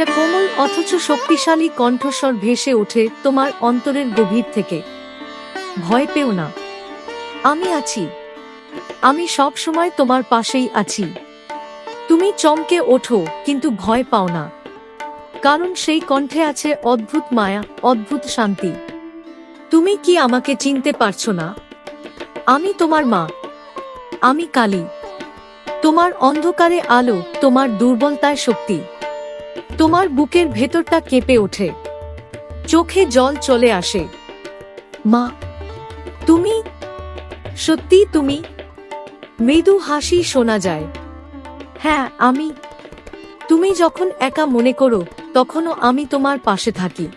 একটা কোমল অথচ শক্তিশালী কণ্ঠস্বর ভেসে ওঠে তোমার অন্তরের গভীর থেকে। ভয় পেও না, আমি আছি। আমি সব সময় তোমার পাশেই আছি। তুমি চমকে ওঠো, কিন্তু ভয় পাও না, কারণ সেই কণ্ঠে আছে অদ্ভুত মায়া, অদ্ভুত শান্তি। তুমি কি আমাকে চিনতে পারছো না? আমি তোমার মা, আমি কালী। তোমার অন্ধকারে আলো, তোমার দুর্বলতায় শক্তি। তোমার বুকের ভেতরটা কেঁপে ওঠে, চোখে জল চলে আসে। মা, তুমি সত্যি তুমি? মৃদু হাসি শোনা যায়। হ্যাঁ, আমি। তুমি যখন একা মনে করো, তখনও আমি তোমার পাশে থাকি।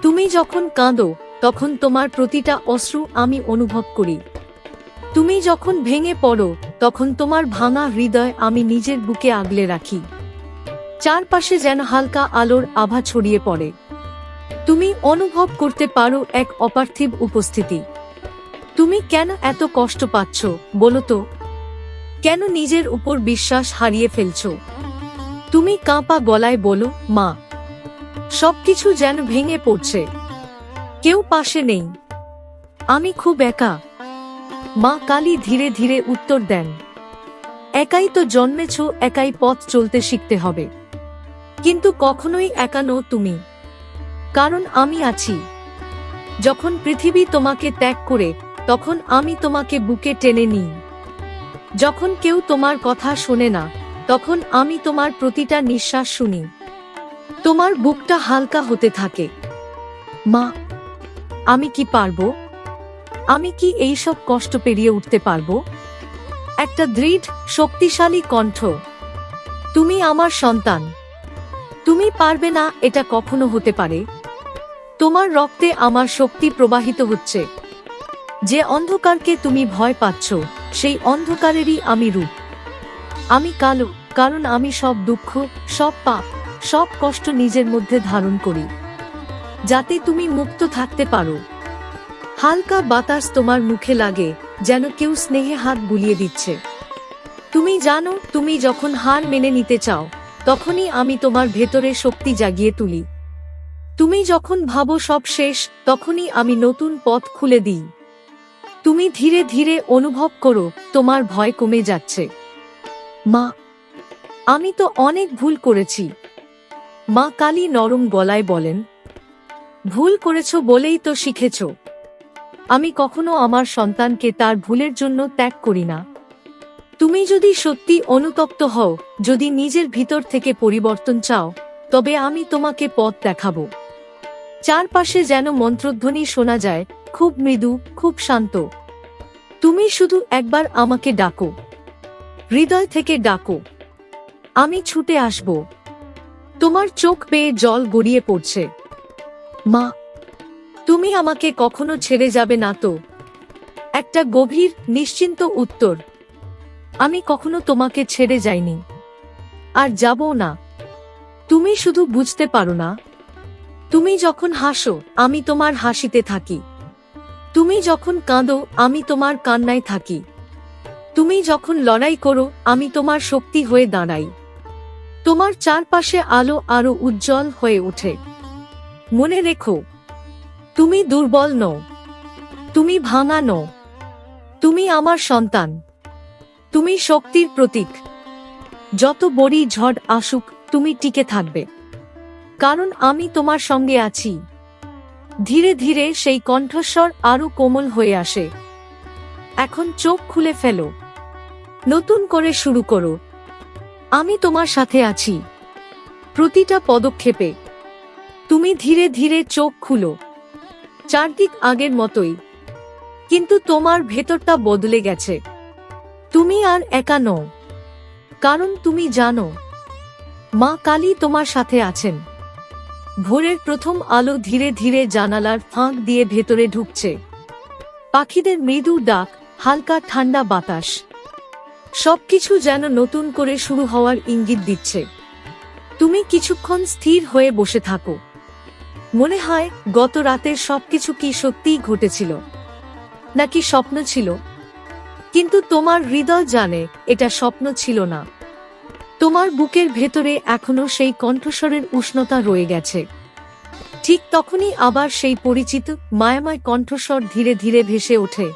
তুমি যখন কাঁদো, তখন তোমার প্রতিটা অশ্রু আমি অনুভব করি। তুমি যখন ভেঙে পড়ো, তখন তোমার ভাঙা হৃদয় আমি নিজের বুকে আগলে রাখি। চারপাশে যেন হালকা আলোর আভা ছড়িয়ে পড়ে। তুমি অনুভব করতে পারো এক অপার্থিব উপস্থিতি। তুমি কেন এত কষ্ট পাচ্ছ বলো তো? কেন নিজের উপর বিশ্বাস হারিয়ে ফেলছো? তুমি কাঁপা গলায় বলো, মা, সবকিছু যেন ভেঙে পড়ছে, কেউ পাশে নেই, আমি খুব একা। মা কালী ধীরে ধীরে উত্তর দেন, একাই তো জন্মেছ, একাই পথ চলতে শিখতে হবে। কিন্তু কখনোই একা নও তুমি, কারণ আমি আছি। যখন পৃথিবী তোমাকে ত্যাগ করে, তখন আমি তোমাকে বুকে টেনে নিই। যখন কেউ তোমার কথা শোনে না, তখন আমি তোমার প্রতিটা নিঃশ্বাস শুনি। তোমার বুকটা হালকা হতে থাকে। মা, আমি কি পারবো? আমি কি এইসব কষ্ট পেরিয়ে উঠতে পারবো? একটা দৃঢ় শক্তিশালী কণ্ঠ, তুমি আমার সন্তান। তুমি পারবে না, এটা কখনো হতে পারে? তোমার রক্তে আমার শক্তি প্রবাহিত হচ্ছে। যে অন্ধকারকে তুমি ভয় পাচ্ছ, সেই অন্ধকারেরই আমি রূপ। আমি কালো, কারণ আমি সব দুঃখ, সব পাপ, সব কষ্ট নিজের মধ্যে ধারণ করি, যাতে তুমি মুক্ত থাকতে পারো। হালকা বাতাস তোমার মুখে লাগে, যেন কেউ স্নেহে হাত বুলিয়ে দিচ্ছে। তুমি জানো, তুমি যখন হার মেনে নিতে চাও, তখনই আমি তোমার ভেতরে শক্তি জাগিয়ে তুলি। তুমি যখন ভাবো সব শেষ, তখনই আমি নতুন পথ খুলে দিই। তুমি ধীরে ধীরে অনুভব করো, তোমার ভয় কমে যাচ্ছে। মা, আমি তো অনেক ভুল করেছি। মা কালী নরম গলায় বলেন, ভুল করেছ বলেই তো শিখেছ। আমি কখনো আমার সন্তানকে তার ভুলের জন্য ত্যাগ করি না। তুমি যদি সত্যি অনুতপ্ত হও, যদি নিজের ভিতর থেকে পরিবর্তন চাও, তবে আমি তোমাকে পথ দেখাবো। চারপাশে যেন মন্ত্রধ্বনি শোনা যায়, খুব মৃদু, খুব শান্ত। তুমি শুধু একবার আমাকে ডাকো, হৃদয় থেকে ডাকো, আমি ছুটে আসব। তোমার চোখ বেয়ে জল গড়িয়ে পড়ছে। মা, তুমি আমাকে কখনো ছেড়ে যাবে না তো? একটা গভীর, নিশ্চিন্ত উত্তর। আমি কখনো তোমাকে ছেড়ে যাইনি, আর যাবও না। তুমি শুধু বুঝতে পারো না। তুমি যখন হাসো, আমি তোমার হাসিতে থাকি। তুমি যখন কাঁদো, আমি তোমার কান্নায় থাকি। তুমি যখন লড়াই করো, আমি তোমার শক্তি হয়ে দাঁড়াই। তোমার চারপাশে আলো আরো উজ্জ্বল হয়ে ওঠে। মনে রেখো, তুমি দুর্বল নও, তুমি ভাঙা নও, তুমি আমার সন্তান। তুমি শক্তির প্রতীক। যত বড়ই ঝড় আসুক, তুমি টিকে থাকবে, কারণ আমি তোমার সঙ্গে আছি। ধীরে ধীরে সেই কণ্ঠস্বর আরো কোমল হয়ে আসে। এখন চোখ খুলে ফেলো, নতুন করে শুরু করো। আমি তোমার সাথে আছি প্রতিটা পদক্ষেপে। তুমি ধীরে ধীরে চোখ খুলো। চারদিক আগের মতোই, কিন্তু তোমার ভেতরটা বদলে গেছে। তুমি আর একা নও, কারণ তুমি জানো, মা কালী তোমার সাথে আছেন। ভোরের প্রথম আলো ধীরে ধীরে জানালার ফাঁক দিয়ে ভেতরে ঢুকছে। পাখিদের মৃদু ডাক, হালকা ঠান্ডা বাতাস, সবকিছু যেন নতুন করে শুরু হওয়ার ইঙ্গিত দিচ্ছে। তুমি কিছুক্ষণ স্থির হয়ে বসে থাকো। মনে হয় গত রাতের সবকিছু কি সত্যিই ঘটেছিল, নাকি স্বপ্ন ছিল? কিন্তু তোমার হৃদয় জানে এটা স্বপ্ন ছিল না। তোমার বুকের ভেতরে এখনো সেই কণ্ঠস্বরের উষ্ণতা রয়ে গেছে। ঠিক তখনই আবার সেই পরিচিত মায়াময় কণ্ঠস্বর ধীরে ধীরে ভেসে ওঠে।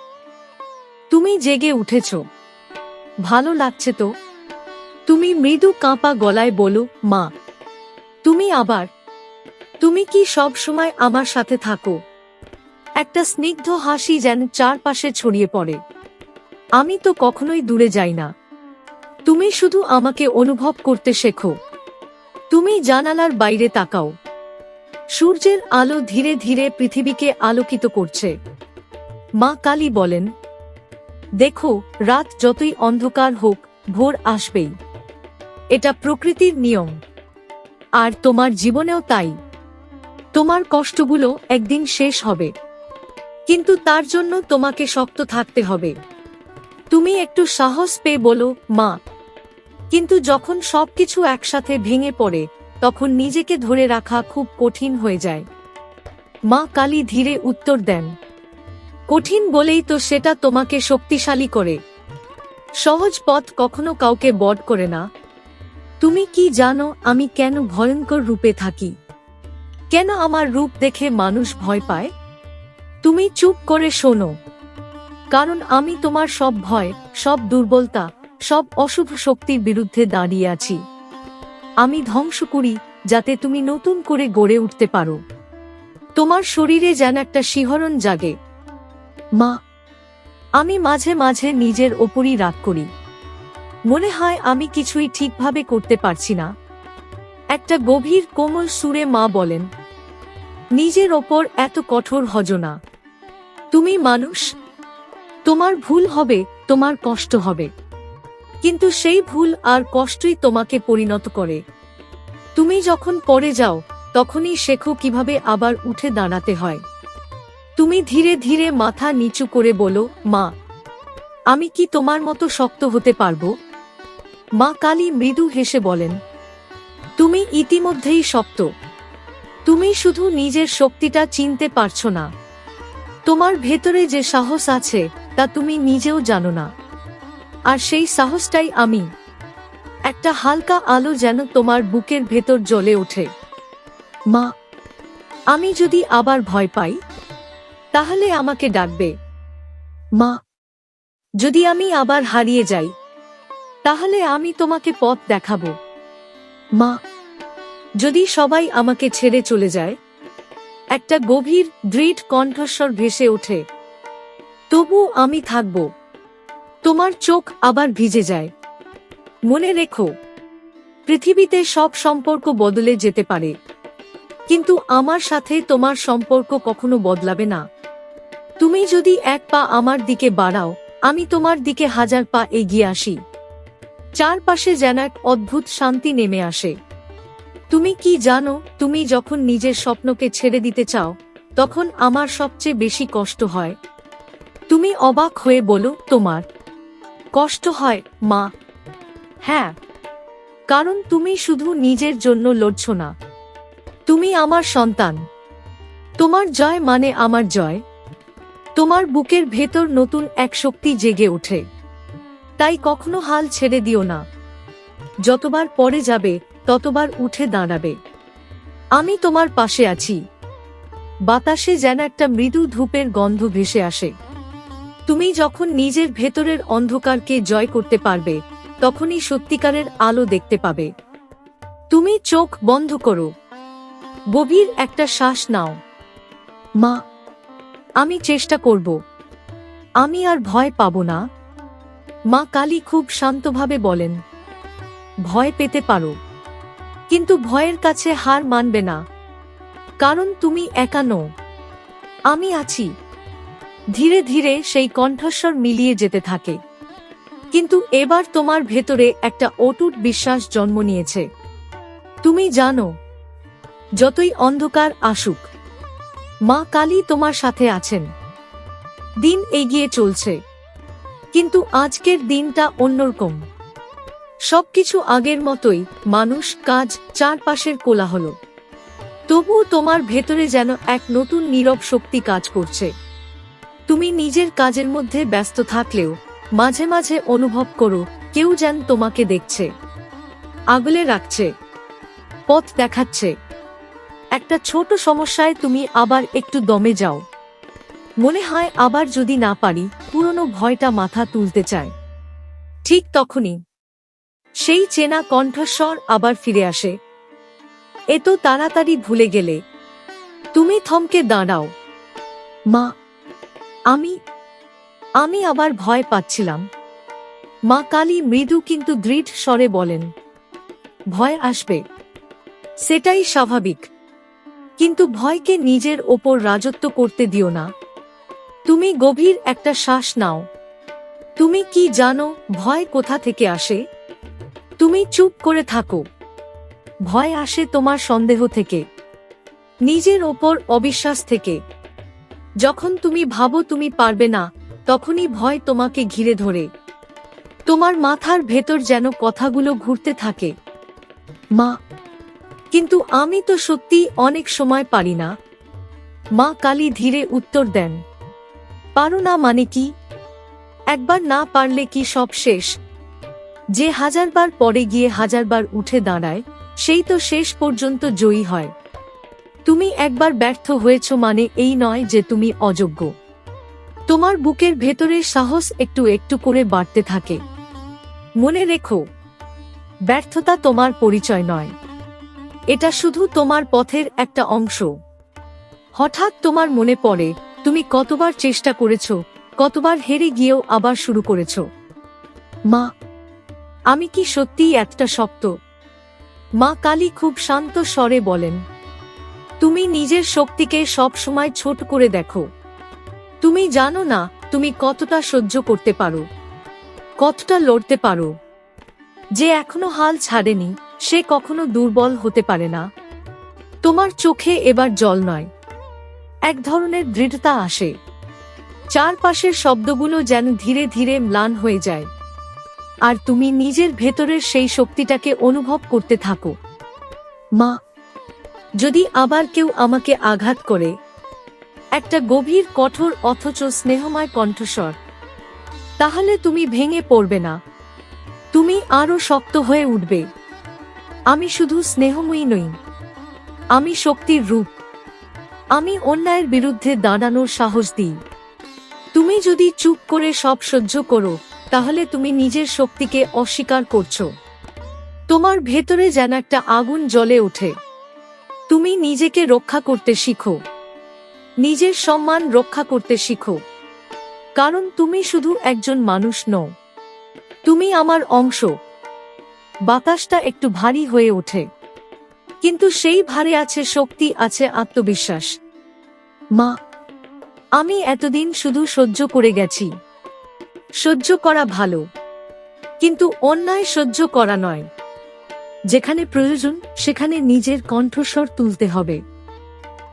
তুমি জেগে উঠেছ, ভালো লাগছে তো? তুমি মৃদু কাঁপা গলায় বলো, মা তুমি আবার? তুমি কি সব সময় আমার সাথে থাকো? একটা স্নিগ্ধ হাসি যেন চারপাশে ছড়িয়ে পড়ে। আমি তো কখনোই দূরে যাই না, তুমি শুধু আমাকে অনুভব করতে শেখো। তুমি জানালার বাইরে তাকাও, সূর্যের আলো ধীরে ধীরে পৃথিবীকে আলোকিত করছে। মা কালী বলেন, দেখো, রাত যতই অন্ধকার হোক, ভোর আসবেই। এটা প্রকৃতির নিয়ম, আর তোমার জীবনেও তাই। তোমার কষ্টগুলো একদিন শেষ হবে, কিন্তু তার জন্য তোমাকে শক্ত থাকতে হবে। তুমি একটু সাহস পেয়ে বলো, মা, কিন্তু যখন সবকিছু একসাথে ভেঙে পড়ে, তখন নিজেকে ধরে রাখা খুব কঠিন হয়ে যায়। মা কালী ধীরে উত্তর দেন, কঠিন বলেই তো সেটা তোমাকে শক্তিশালী করে। সহজ পথ কখনো কাউকে বড় করে না। তুমি কি জানো আমি কেন ভয়ঙ্কর রূপে থাকি? কেন আমার রূপ দেখে মানুষ ভয় পায়? তুমি চুপ করে শোনো। কারণ আমি তোমার সব ভয়, সব দুর্বলতা, সব অশুভ শক্তির বিরুদ্ধে দাঁড়িয়ে আছি। আমি ধ্বংস করি যাতে তুমি নতুন করে গড়ে উঠতে পারো। তোমার শরীরে যেন একটা শিহরণ জাগে। মা, আমি মাঝে মাঝে নিজের ওপরই রাগ করি। মনে হয় আমি কিছুই ঠিকভাবে করতে পারছি না। একটা গভীর কোমল সুরে মা বলেন, নিজের ওপর এত কঠোর হজো না। তুমি মানুষ, তোমার ভুল হবে, তোমার কষ্ট হবে, কিন্তু সেই ভুল আর কষ্টই তোমাকে পরিণত করে। তুমি যখন পড়ে যাও, তখনই শেখো কিভাবে আবার উঠে দাঁড়াতে হয়। তুমি ধীরে ধীরে মাথা নিচু করে বলো, মা, আমি কি তোমার মতো শক্ত হতে পারবো? মা কালী মৃদু হেসে বলেন, তুমি ইতিমধ্যেই শক্ত। তুমি শুধু নিজের শক্তিটা চিনতে পারছো না। তোমার ভেতরে যে সাহস আছে তা তুমি নিজেও জানো না। আর সেই সাহসটাই আমি। একটা হালকা আলো যেন তোমার বুকের ভেতর জ্বলে ওঠে। মা, আমি যদি আবার ভয় পাই, তাহলে আমাকে ডাকবে। মা, যদি আমি আবার হারিয়ে যাই, তাহলে আমি তোমাকে পথ দেখাবো। মা, যদি সবাই আমাকে ছেড়ে চলে যায়। একটা গভীর দৃঢ় কণ্ঠস্বর ভেসে ওঠে, তবু আমি থাকব। তোমার চোখ আবার ভিজে যায়। মনে রেখো, পৃথিবীতে সব সম্পর্ক বদলে যেতে পারে, কিন্তু আমার সাথে তোমার সম্পর্ক কখনো বদলাবে না। তুমি যদি এক পা আমার দিকে বাড়াও, আমি তোমার দিকে 1000 পা এগিয়ে আসি। চারপাশে যেন এক অদ্ভুত শান্তি নেমে আসে। তুমি কি জানো, তুমি যখন নিজের স্বপ্নকে ছেড়ে দিতে চাও, তখন আমার সবচেয়ে বেশি কষ্ট হয়। তুমি অবাক হয়ে বলো, তোমার কষ্ট হয় মা? হ্যাঁ, কারণ তুমি শুধু নিজের জন্য লড়ছ না, তুমি আমার সন্তান। তোমার জয় মানে আমার জয়। তোমার বুকের ভেতর নতুন এক শক্তি জেগে ওঠে। তাই কখনো হাল ছেড়ে দিও না। যতবার পড়ে যাবে, ততবার উঠে দাঁড়াবে। আমি তোমার পাশে আছি। বাতাসে যেন একটা মৃদু ধূপের গন্ধ ভেসে আসে। তুমি যখন নিজের ভেতরের অন্ধকারকে জয় করতে পারবে, তখনই সত্যিকারের আলো দেখতে পাবে। তুমি চোখ বন্ধ করো, গভীর একটা শ্বাস নাও। মা, আমি চেষ্টা করব। আমি আর ভয় পাব না। মা কালী খুব শান্তভাবে বলেন, ভয় পেতে পারো, কিন্তু ভয়ের কাছে হার মানবে না, কারণ তুমি একা নও, আমি আছি। ধীরে ধীরে সেই কণ্ঠস্বর মিলিয়ে যেতে থাকে, কিন্তু এবার তোমার ভেতরে একটা অটুট বিশ্বাস জন্ম নিয়েছে। তুমি জানো, যতই অন্ধকার আসুক, মা কালী তোমার সাথে আছেন। দিন এগিয়ে চলছে, কিন্তু আজকের দিনটা অন্যরকম। সবকিছু আগের মতোই, মানুষ, কাজ, চারপাশের কোলাহল। তবুও তোমার ভেতরে যেন এক নতুন নীরব শক্তি কাজ করছে। তুমি নিজের কাজের মধ্যে ব্যস্ত থাকলেও মাঝে মাঝে অনুভব করো, কেউ যেন তোমাকে দেখছে। আগলে রাখছে, পথ দেখাচ্ছে। একটা ছোট সমস্যায় তুমি আবার একটু দমে যাও, মনে হয় আবার যদি না পারি, পুরনো ভয়টা মাথা তুলতে চায়। ঠিক তখনই সেই চেনা কণ্ঠস্বর আবার ফিরে আসে, এত তাড়াতাড়ি ভুলে গেলে? তুমি থমকে দাঁড়াও। মা, আমি আমি আবার ভয় পাচ্ছিলাম। মা কালী মৃদু কিন্তু দৃঢ় স্বরে বলেন, ভয় আসবে, সেটাই স্বাভাবিক, কিন্তু ভয়কে নিজের ওপর রাজত্ব করতে দিও না। তুমি গভীর একটা শ্বাস নাও। তুমি কি জানো ভয় কোথা থেকে আসে? তুমি চুপ করে থাকো। ভয় আসে তোমার সন্দেহ থেকে, নিজের ওপর অবিশ্বাস থেকে। যখন তুমি ভাবো তুমি পারবে না, তখনই ভয় তোমাকে ঘিরে ধরে। তোমার মাথার ভেতর যেন কথাগুলো ঘুরতে থাকে, মা, কিন্তু আমি তো সত্যি অনেক সময় পারি না। মা কালী ধীরে উত্তর দেন, পারো না মানে কি? একবার না পারলে কি সব শেষ? যে হাজারবার পরে গিয়ে হাজারবার উঠে দাঁড়ায়, সেই তো শেষ পর্যন্ত জয়ী হয়। তুমি একবার ব্যর্থ হয়েছ মানে এই নয় যে তুমি অযোগ্য। তোমার বুকের ভেতরে সাহস একটু একটু করে বাড়তে থাকে। মনে রেখো, ব্যর্থতা তোমার পরিচয় নয়, এটা শুধু তোমার পথের একটা অংশ। হঠাৎ তোমার মনে পড়ে তুমি কতবার চেষ্টা করেছ, কতবার হেরে গিয়েও আবার শুরু করেছ। মা, আমি কি সত্যিই এতটা শক্ত? মা কালী খুব শান্ত স্বরে বলেন, তুমি নিজের শক্তিকে সব সময় ছোট করে দেখো। তুমি জানো না তুমি কতটা সহ্য করতে পারো, কতটা লড়তে পারো। যে এখনো হাল ছাড়েনি, সে কখনো দুর্বল হতে পারে না। তোমার চোখে এবার জল নয়, এক ধরনের দৃঢ়তা আসে। চারপাশের শব্দগুলো যেন ধীরে ধীরে ম্লান হয়ে যায়, আর তুমি নিজের ভেতরের সেই শক্তিটাকে অনুভব করতে থাকো। মা, যদি আবার কেউ আমাকে আঘাত করে, একটা গভীর কঠোর অথচ স্নেহময় কণ্ঠস্বর, তাহলে তুমি ভেঙে পড়বে না, তুমি আরো শক্ত হয়ে উঠবে। আমি শুধু স্নেহময়ী নই, আমি শক্তির রূপ। আমি অন্যায়ের বিরুদ্ধে দাঁড়ানোর সাহস দিই। তুমি যদি চুপ করে সব সহ্য করো, তাহলে তুমি নিজের শক্তিকে অস্বীকার করছো। তোমার ভেতরে যেন একটা আগুন জ্বলে ওঠে। তুমি নিজেকে রক্ষা করতে শিখো, নিজের সম্মান রক্ষা করতে শিখো। কারণ তুমি শুধু একজন মানুষ নও, তুমি আমার অংশ। বাতাসটা একটু ভারী হয়ে ওঠে, কিন্তু সেই ভারে আছে শক্তি, আছে আত্মবিশ্বাস। মা, আমি এতদিন শুধু সহ্য করে গেছি। সহ্য করা ভালো, কিন্তু অন্যায় সহ্য করা নয়। যেখানে প্রয়োজন সেখানে নিজের কণ্ঠস্বর তুলতে হবে।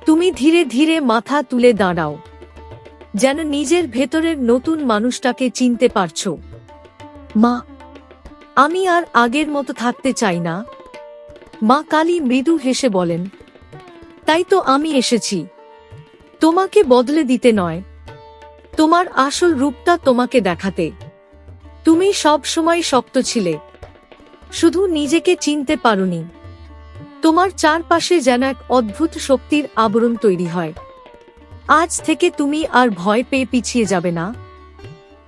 তুমি ধীরে ধীরে মাথা তুলে দাঁড়াও, যেন নিজের ভেতরের নতুন মানুষটাকে চিনতে পারছো। মা, আমি আর আগের মতো থাকতে চাই না। মা কালী মৃদু হেসে বলেন, তাই তো আমি এসেছি, তোমাকে বদলে দিতে নয়, তোমার আসল রূপটা তোমাকে দেখাতে। তুমি সব সময় শক্ত ছিলে, শুধু নিজেকে চিনতে পারোনি। তোমার চারপাশে যেন এক অদ্ভুত শক্তির আবরণ তৈরি হয়। আজ থেকে তুমি আর ভয় পেয়ে পিছিয়ে যাবে না।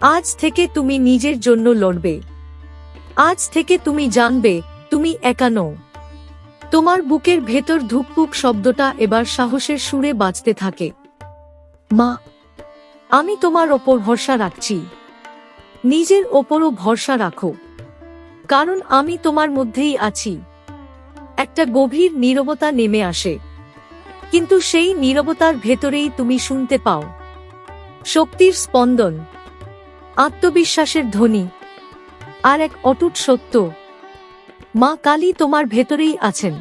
আজ থেকে তুমি নিজের জন্য লড়বে। আজ থেকে তুমি জানবে তুমি একা নও। তোমার বুকের ভেতর ধুকপুক শব্দটা এবার সাহসের সুরে বাজতে থাকে। মা, আমি তোমার ওপর ভরসা রাখছি। নিজের ওপরও ভরসা রাখো, কারণ আমি তোমার মধ্যেই আছি। একটা গভীর নীরবতা নেমে আসে, কিন্তু সেই নীরবতার ভেতরেই তুমি শুনতে পাও শক্তির স্পন্দন, আত্মবিশ্বাসের ধ্বনি, আর এক অটুট সত্য, মা কালী তোমার ভেতরেই আছেন।